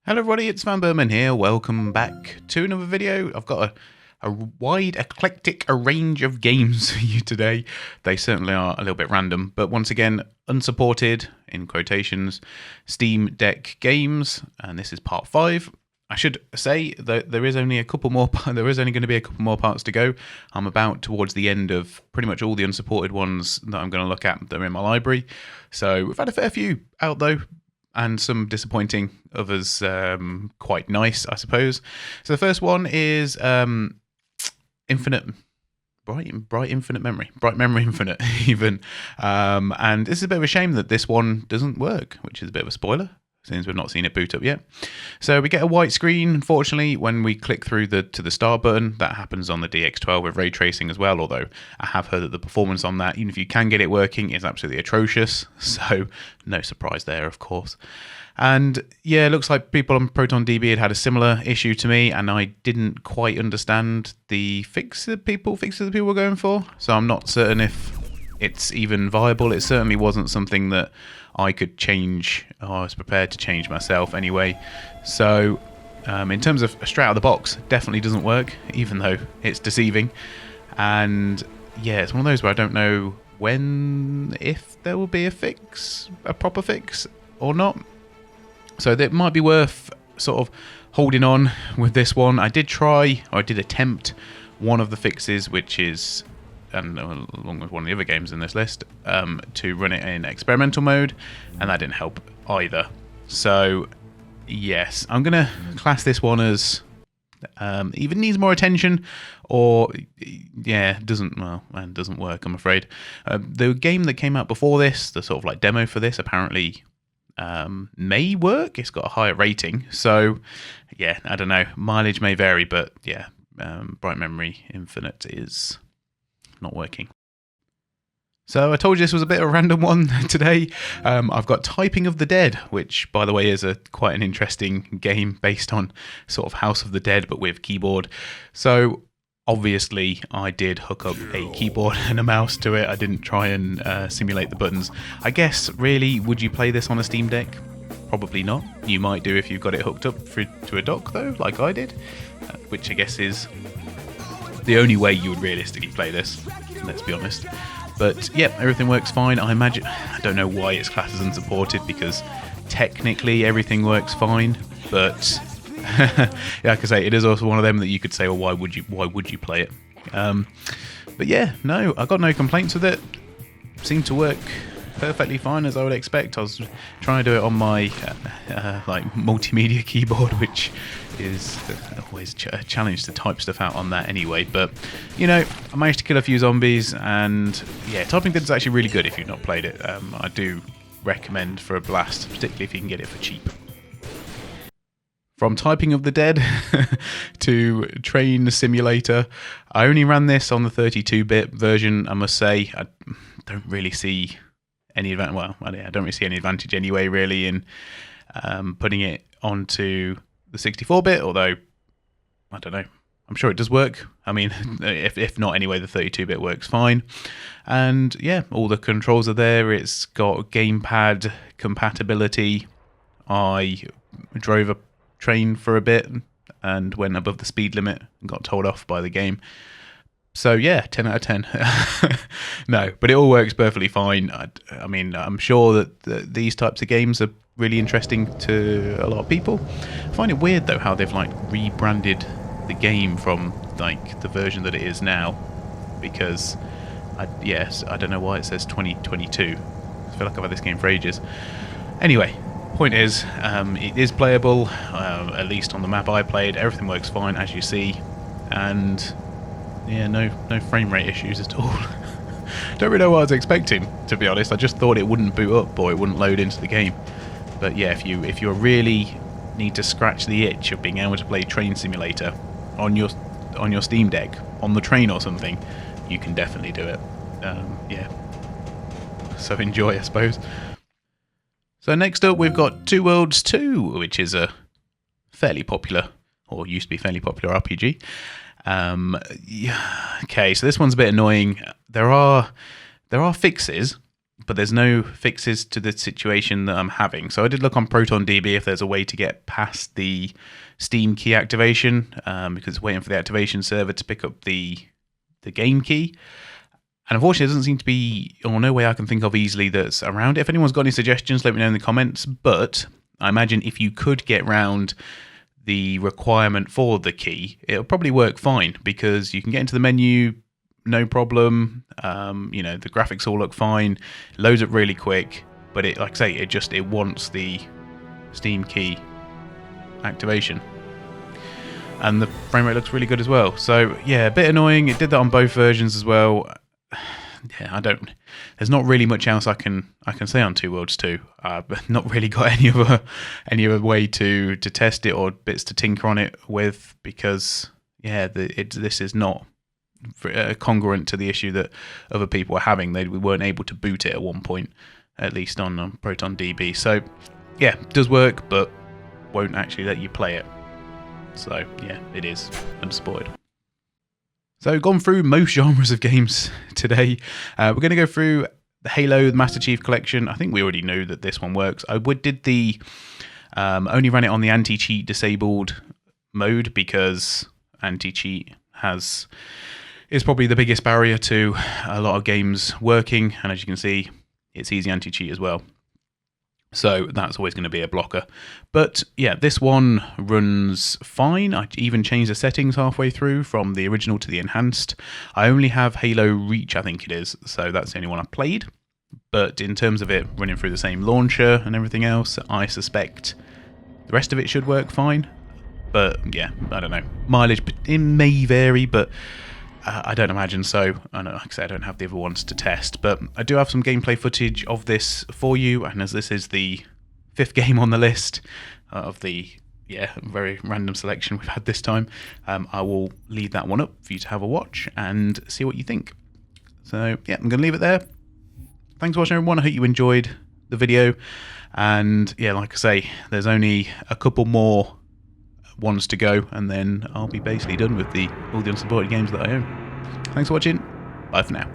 Hello everybody, it's vanburman here. Welcome back to another video. I've got a wide, eclectic range of games for you today. They certainly are a little bit random, but once again, unsupported, in quotations, Steam Deck games, and this is part 5. I should say that there is only there is only going to be a couple more parts to go. I'm about towards the end of pretty much all the unsupported ones that I'm going to look at that are in my library. So we've had a fair few out though, and some disappointing, others quite nice, I suppose. So the first one is Bright Memory Infinite even. And this is a bit of a shame that this one doesn't work, which is a bit of a spoiler, since we've not seen it boot up yet. So we get a white screen, unfortunately, when we click through to the start button. That happens on the DX12 with ray tracing as well, although I have heard that the performance on that, even if you can get it working, is absolutely atrocious. So no surprise there, of course. And yeah, it looks like people on ProtonDB had a similar issue to me, and I didn't quite understand the fixes that people were going for. So I'm not certain if it's even viable. It certainly wasn't something that I could change, or I was prepared to change myself anyway. So in terms of straight out of the box, definitely doesn't work, even though it's deceiving. And yeah, it's one of those where I don't know if there will be a proper fix or not. So it might be worth sort of holding on with this one. I did attempt one of the fixes, which is, and along with one of the other games in this list, to run it in experimental mode, and that didn't help either. So yes, I'm gonna class this one as either needs more attention, or doesn't work, I'm afraid. The game that came out before this, the sort of like demo for this, apparently may work. It's got a higher rating, so yeah, I don't know, mileage may vary, but yeah, Bright Memory Infinite is not working. So I told you this was a bit of a random one today. I've got Typing of the Dead, which by the way is quite an interesting game based on sort of House of the Dead but with keyboard. So obviously I did hook up a keyboard and a mouse to it. I didn't try and simulate the buttons. I guess really, would you play this on a Steam Deck? Probably not. You might do if you've got it hooked up to a dock though, like I did, which I guess is the only way you would realistically play this, let's be honest. But yeah, everything works fine. I don't know why it's classed as unsupported, because technically everything works fine, but yeah, like I say, it is also one of them that you could say, well, why would you play it? But yeah, no, I got no complaints with it. Seemed to work perfectly fine, as I would expect. I was trying to do it on my like multimedia keyboard, which is always a challenge to type stuff out on that anyway. But you know, I managed to kill a few zombies, and yeah, Typing Dead is actually really good if you've not played it. I do recommend for a blast, particularly if you can get it for cheap. From Typing of the Dead to Train Simulator, I only ran this on the 32-bit version, I must say. I don't really see any advantage. Well, I don't really see any advantage anyway, really, in putting it onto the 64-bit. Although I don't know, I'm sure it does work. I mean, if not anyway, the 32-bit works fine. And yeah, all the controls are there. It's got gamepad compatibility. I drove a train for a bit and went above the speed limit and got told off by the game. So yeah, 10 out of 10. No, but it all works perfectly fine. I mean, I'm sure that these types of games are really interesting to a lot of people. I find it weird though how they've like rebranded the game from like the version that it is now, because I don't know why it says 2022. I feel like I've had this game for ages. Anyway, point is, it is playable, at least on the map I played. Everything works fine, as you see, and yeah, no frame rate issues at all. Don't really know what I was expecting, to be honest. I just thought it wouldn't boot up or it wouldn't load into the game. But yeah, if you really need to scratch the itch of being able to play Train Simulator on your Steam Deck on the train or something, you can definitely do it. Yeah, so enjoy, I suppose. So next up, we've got Two Worlds 2, which is a fairly popular, or used to be fairly popular RPG. Okay, so this one's a bit annoying. There are fixes, but there's no fixes to the situation that I'm having. So I did look on ProtonDB if there's a way to get past the Steam key activation, because it's waiting for the activation server to pick up the game key. And unfortunately, there doesn't seem to be, or no way I can think of easily that's around it. If anyone's got any suggestions, let me know in the comments. But I imagine if you could get round the requirement for the key, it'll probably work fine, because you can get into the menu, no problem. You know, the graphics all look fine, loads up really quick. But it, like I say, it wants the Steam key activation. And the frame rate looks really good as well. So yeah, a bit annoying. It did that on both versions as well. Yeah, there's not really much else I can say on Two Worlds 2. I've not really got any other way to test it or bits to tinker on it with, because yeah, this is not congruent to the issue that other people were having. We weren't able to boot it at one point, at least on ProtonDB. So yeah, it does work, but won't actually let you play it. So yeah, it is unsupported. So gone through most genres of games today. We're going to go through the Halo, the Master Chief Collection. I think we already know that this one works. I did the only ran it on the anti-cheat disabled mode, because anti-cheat is probably the biggest barrier to a lot of games working, and as you can see, it's easy anti-cheat as well. So that's always going to be a blocker. But yeah, this one runs fine. I even changed the settings halfway through from the original to the enhanced. I only have Halo Reach, I think it is, so that's the only one I've played. But in terms of it running through the same launcher and everything else, I suspect the rest of it should work fine. But yeah, I don't know. Mileage, it may vary, but I don't imagine so. And like I said, I don't have the other ones to test, but I do have some gameplay footage of this for you. And as this is the 5th game on the list of the very random selection we've had this time, I will leave that one up for you to have a watch and see what you think. So yeah, I'm going to leave it there. Thanks for watching, everyone. I hope you enjoyed the video. And yeah, like I say, there's only a couple more ones to go, and then I'll be basically done with all the unsupported games that I own. Thanks for watching. Bye for now.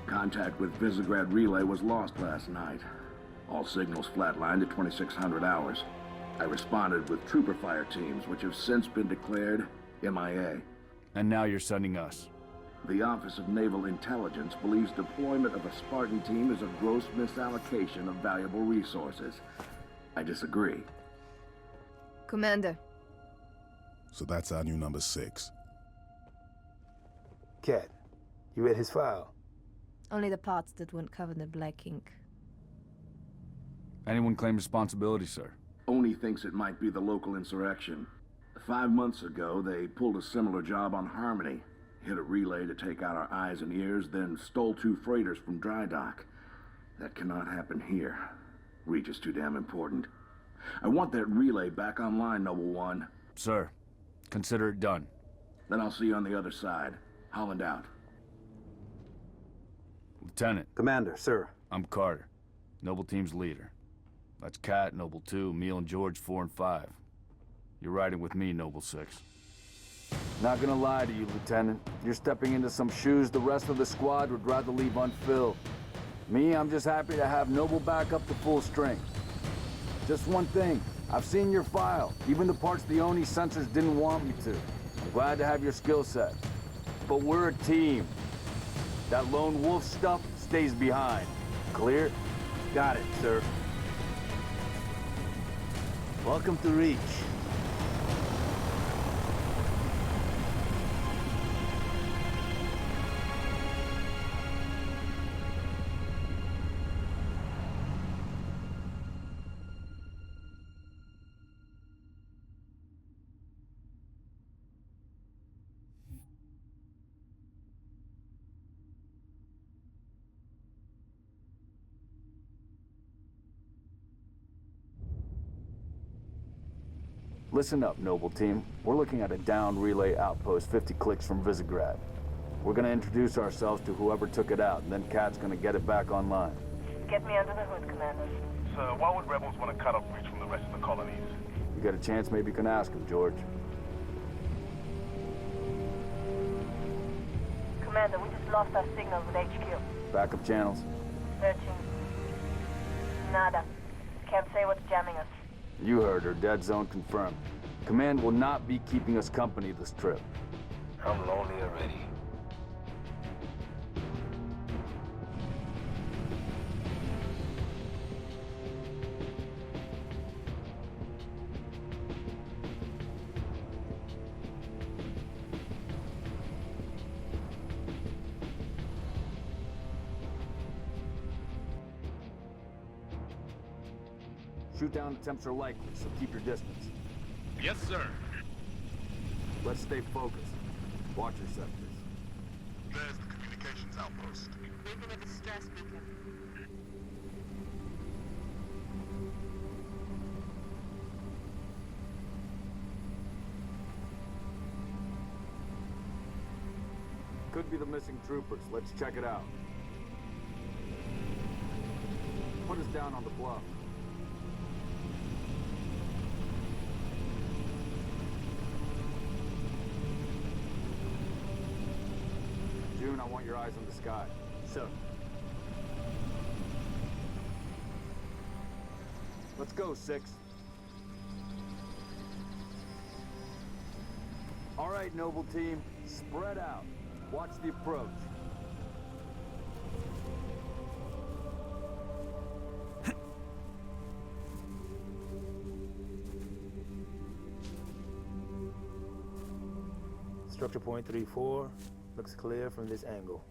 Contact with Visegrad Relay was lost last night. All signals flatlined at 2600 hours. I responded with trooper fire teams, which have since been declared MIA. And now you're sending us. The Office of Naval Intelligence believes deployment of a Spartan team is a gross misallocation of valuable resources. I disagree. Commander. So that's our new number 6. Cat, you read his file? Only the parts that weren't covered in black ink. Anyone claim responsibility, sir? Oni thinks it might be the local insurrection. 5 months ago, they pulled a similar job on Harmony. Hit a relay to take out our eyes and ears, then stole 2 freighters from dry dock. That cannot happen here. Reach is too damn important. I want that relay back online, Noble One. Sir, consider it done. Then I'll see you on the other side. Holland out. Lieutenant. Commander, sir. I'm Carter, Noble Team's leader. That's Cat, Noble 2, Meal and George 4 and 5. You're riding with me, Noble Six. Not gonna lie to you, Lieutenant. You're stepping into some shoes the rest of the squad would rather leave unfilled. Me, I'm just happy to have Noble back up to full strength. Just one thing. I've seen your file, even the parts the Oni sensors didn't want me to. I'm glad to have your skill set. But we're a team. That lone wolf stuff stays behind. Clear? Got it, sir. Welcome to Reach. Listen up, Noble Team. We're looking at a downed relay outpost 50 clicks from Visegrad. We're gonna introduce ourselves to whoever took it out, and then Kat's gonna get it back online. Get me under the hood, Commander. So why would rebels want to cut off Reach from the rest of the colonies? You get a chance, maybe you can ask him, George. Commander, we just lost our signals with HQ. Backup channels? Searching. Nada. Can't say what's jamming us. You heard her. Dead zone confirmed. Command will not be keeping us company this trip. I'm lonely already. Shoot-down attempts are likely, so keep your distance. Yes, sir. Let's stay focused. Watch your sectors. There's the communications outpost. Moving a distress beacon. Could be the missing troopers. Let's check it out. Put us down on the bluff. June, I want your eyes on the sky. Sir. Let's go, Six. All right, Noble Team. Spread out. Watch the approach. Structure point 34 looks clear from this angle.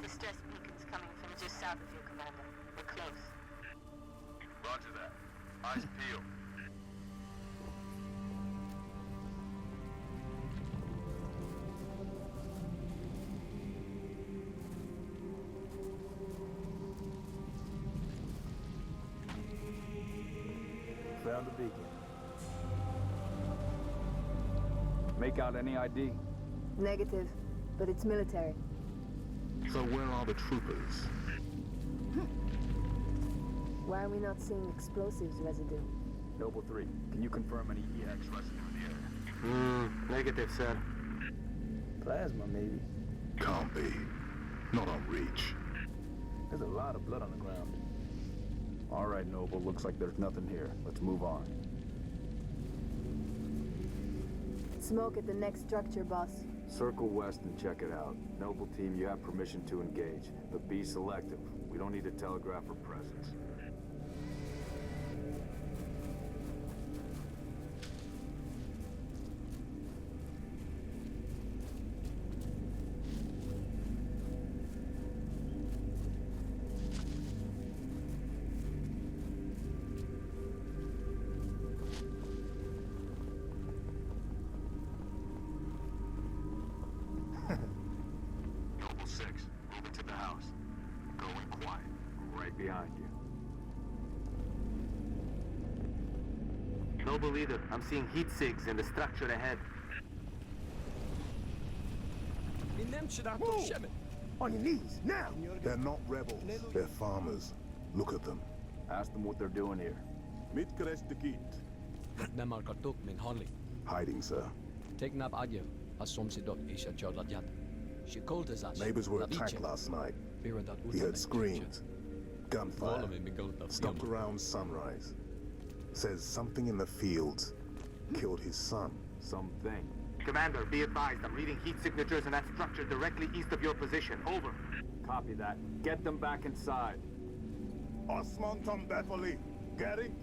Distress beacon's coming from just south of you, Commander. We're close. Roger that. Eyes peeled. Found the beacon. Make out any ID? Negative, but it's military. So where are the troopers? Why are we not seeing explosives residue? Noble 3, can you confirm any EX residue in the area? Negative, sir. Plasma, maybe. Can't be. Not on Reach. There's a lot of blood on the ground. All right, Noble, looks like there's nothing here. Let's move on. Smoke at the next structure, boss. Circle west and check it out. Noble Team, you have permission to engage, but be selective. We don't need to telegraph our presence. Noble leader, I'm seeing heat sigs in the structure ahead. Move! On your knees, now! They're not rebels. They're farmers. Look at them. Ask them what they're doing here. Hiding, sir. Neighbors were attacked last night. He heard screams. Gunfire. Stopped around sunrise. Says something in the fields killed his son. Something. Commander, be advised, I'm reading heat signatures in that structure directly east of your position. Over. Copy that. Get them back inside. Osman Tom Bethely. Getting?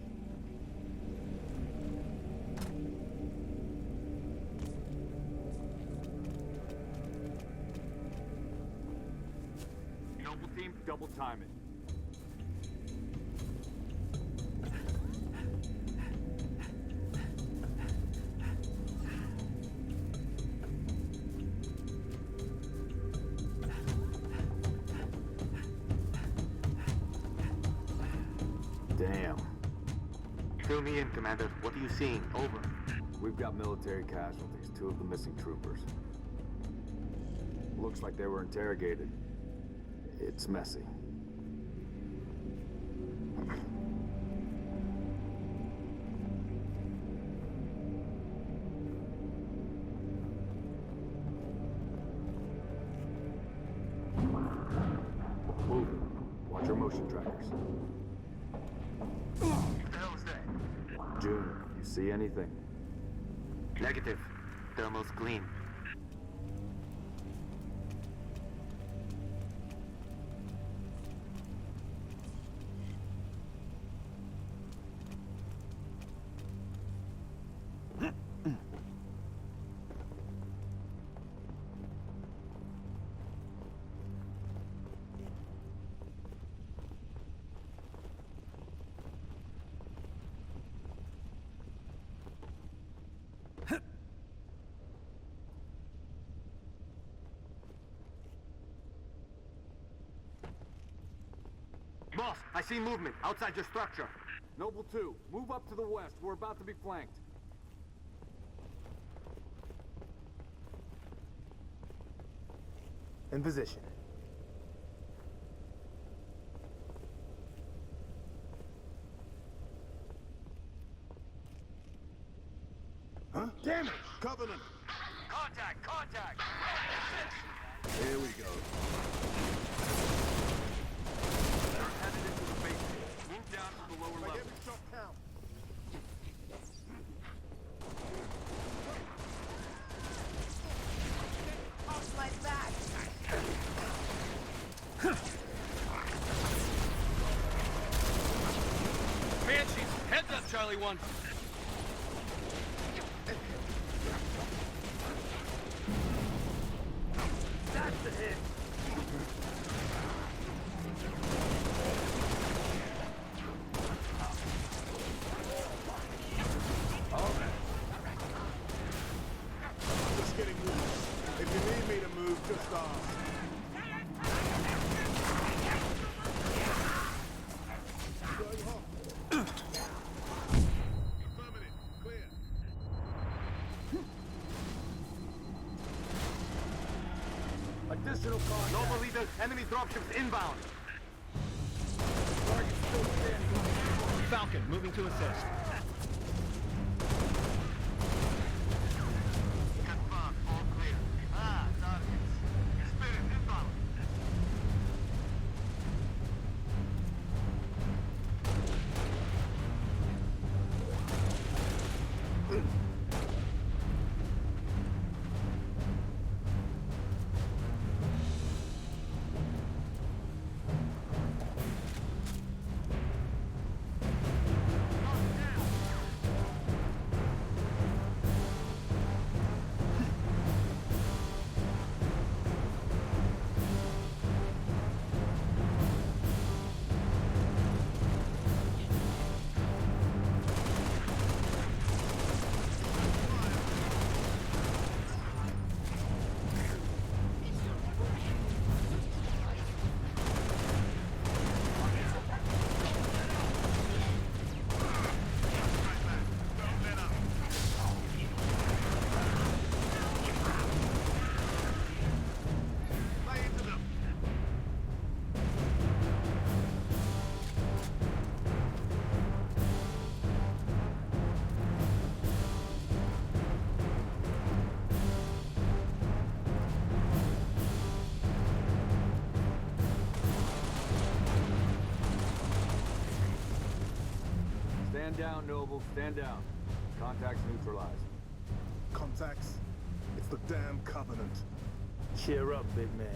Noble team, double time it. Damn. Fill me in, Commander. What are you seeing? Over. We've got military casualties, 2 of the missing troopers. Looks like they were interrogated. It's messy. Move. Watch your motion trackers. What the hell was that? June, you see anything? Negative. Thermal's clean. Boss, I see movement outside your structure. Noble 2, move up to the west. We're about to be flanked. In position. Huh? Damn it! Covenant! Contact! Contact! Here we go. They're headed into the basement. Move down to the lower level. Every shot count. Off my back! Banshees! Heads up, Charlie 1! That's the hit! Just getting moving. If you need me to move, just ask. Going hot. Affirmative. Clear. Additional contact. Noble leader, enemy dropships inbound. Target still standing. Falcon, moving to assist. Confirmed, all clear. Targets. Spirit inbound. Stand down, Noble. Stand down. Contacts neutralized. Contacts? It's the damn Covenant. Cheer up, big man.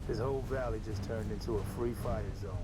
This whole valley just turned into a free fire zone.